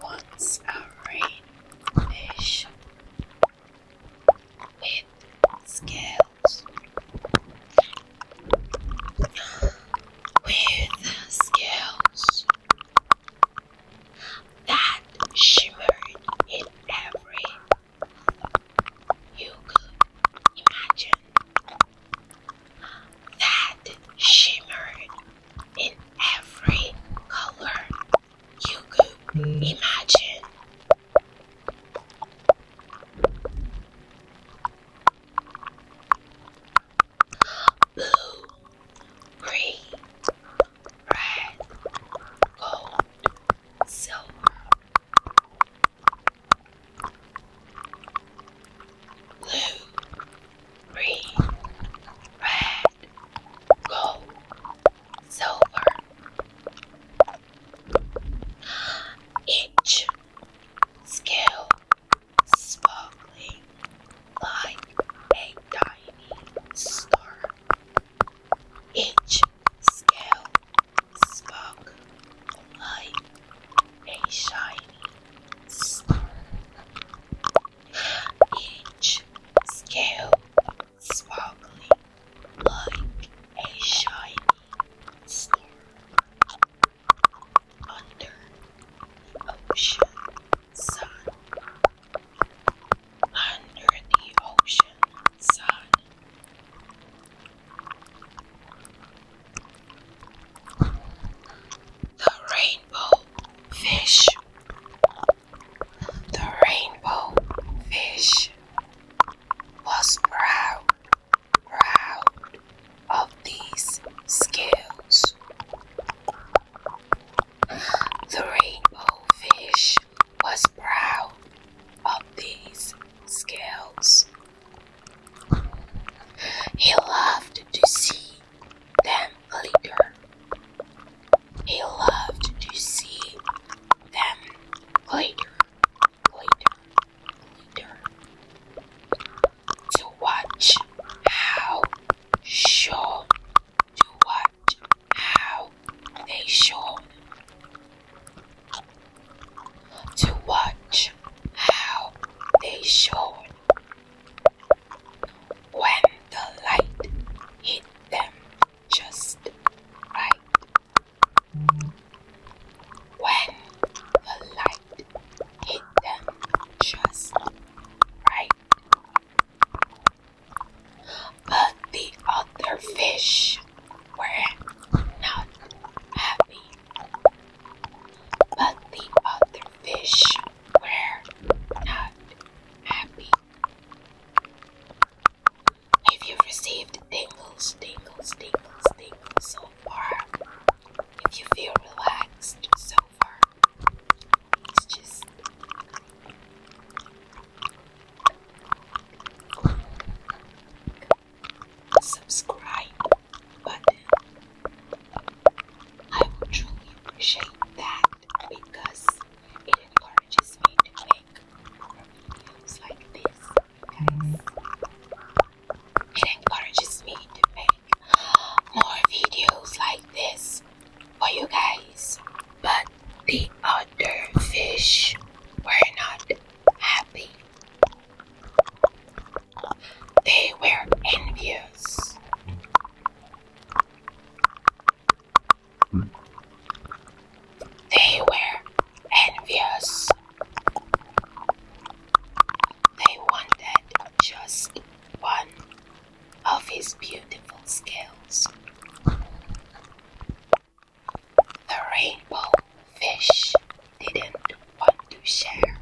once a rainfish with scales. With scales that shimmered in every you could imagine. That shimmered in every color you could imagine. Blue, green, red, gold, silver. Blue, green, red, gold, silver. Each scale sparkling like a tiny star. Each scale sparkling like a shiny star. Each scale sparkling like a shiny star. Under the ocean sun. Under the ocean sun. The rainbow fish. The rainbow fish was proud of these scales. The rainbow fish was proud of these scales. He loved to see them glitter. He loved to see them glitter, glitter, glitter. To watch how shone, to watch how they shone. To watch how they shone. When the light hit them just right. When the light hit them just right. But the other fish were not happy. But the other fish were not happy. If you've received tingles, tingles, tingles, tingles so far, if you feel relaxed so far, it's just subscribe button. I would truly appreciate that because it encourages me to make more videos like this, guys. It encourages me to make more videos like this for you guys. But the other fish were not happy. They were envious. They were envious. They wanted just one of his beautiful scales. The rainbow fish didn't want to share.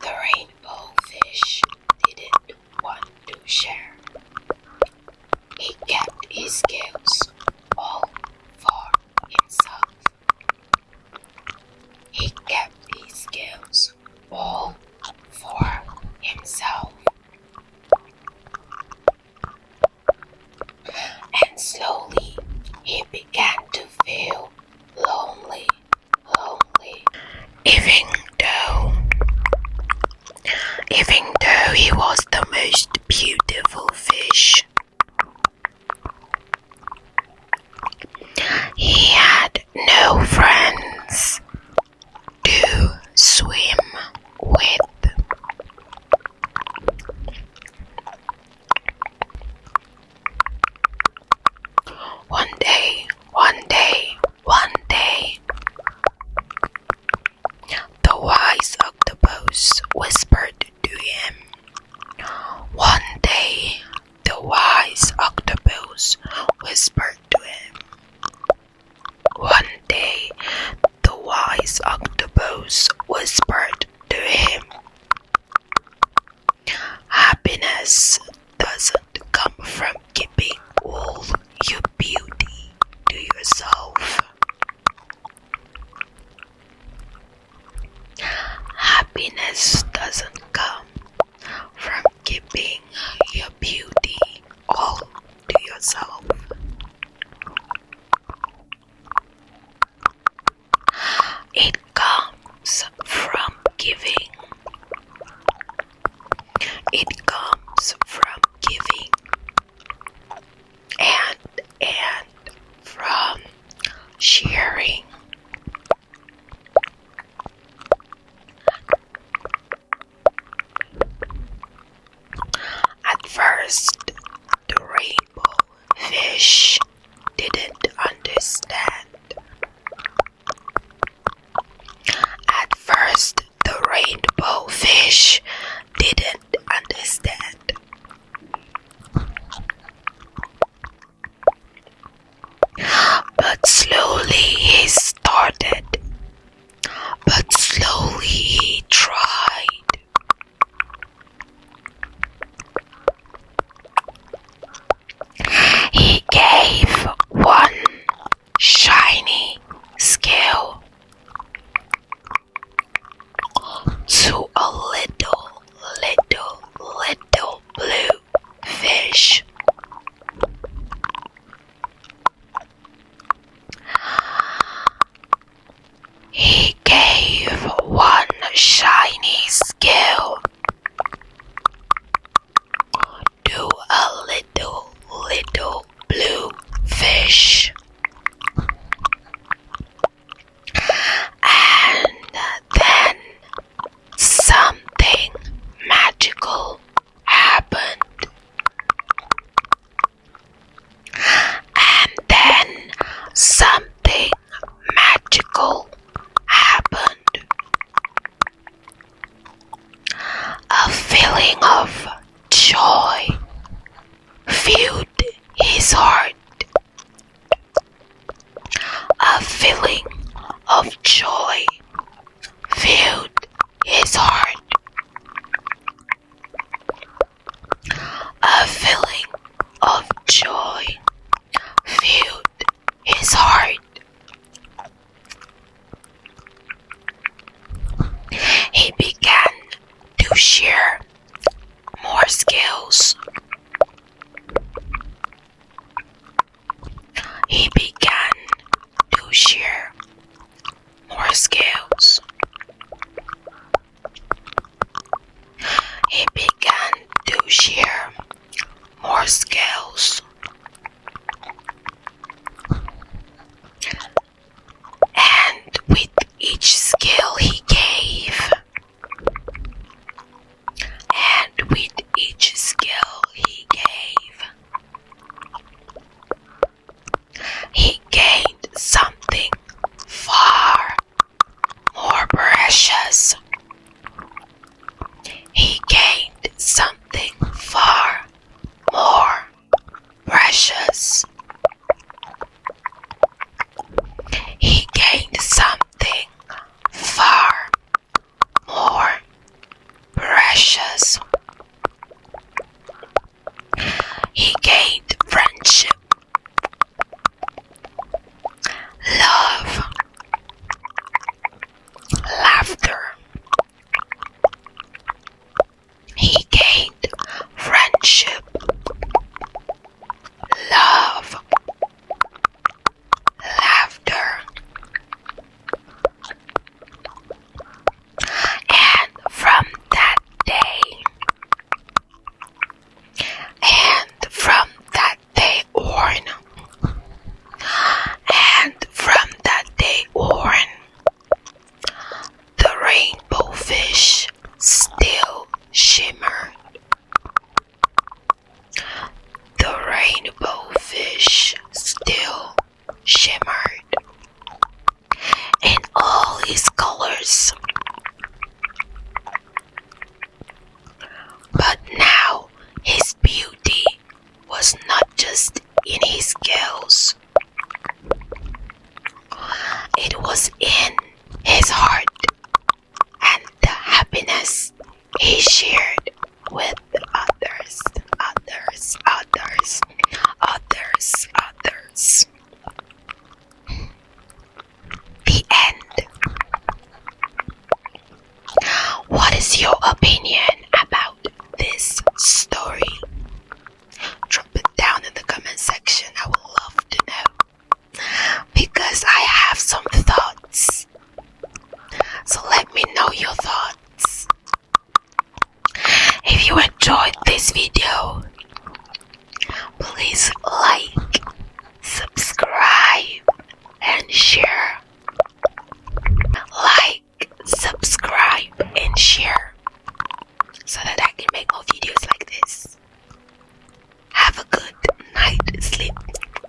The rainbow fish didn't want to share. He kept his scales all for himself. He kept his scales all for himself. And slowly he began to feel lonely. Even though he was the most beautiful fish, he had no friends. happiness doesn't come from keeping your beauty all to yourself. It comes from giving. It comes from giving and from sharing. At first, the rainbow fish didn't understand. At first, the rainbow fish didn't understand. But slowly he started. But slowly he tried. He gave one shiny scale to a little blue fish. He gave one shiny scale to a little blue fish. And then something magical happened. And then something magical happened. A feeling of joy filled his heart. A feeling of joy filled his heart. A feeling of joy filled his heart. He began to share more skills. He began to share more skills. He began to share more skills. And with each skill he gave, and with each skill he gave, he gained something far more precious. He gained something far more precious. He gained something far more precious. He gained friendship, love, laughter. He gained friendship, love, laughter. And from that day, and from that day on, and from that day on, the rainbow fish still shimmered. The rainbow fish still shimmered in all his colors. But now his beauty was not just in his scales. It was in his heart and the happiness he shared with others. The end. so that I can make more videos like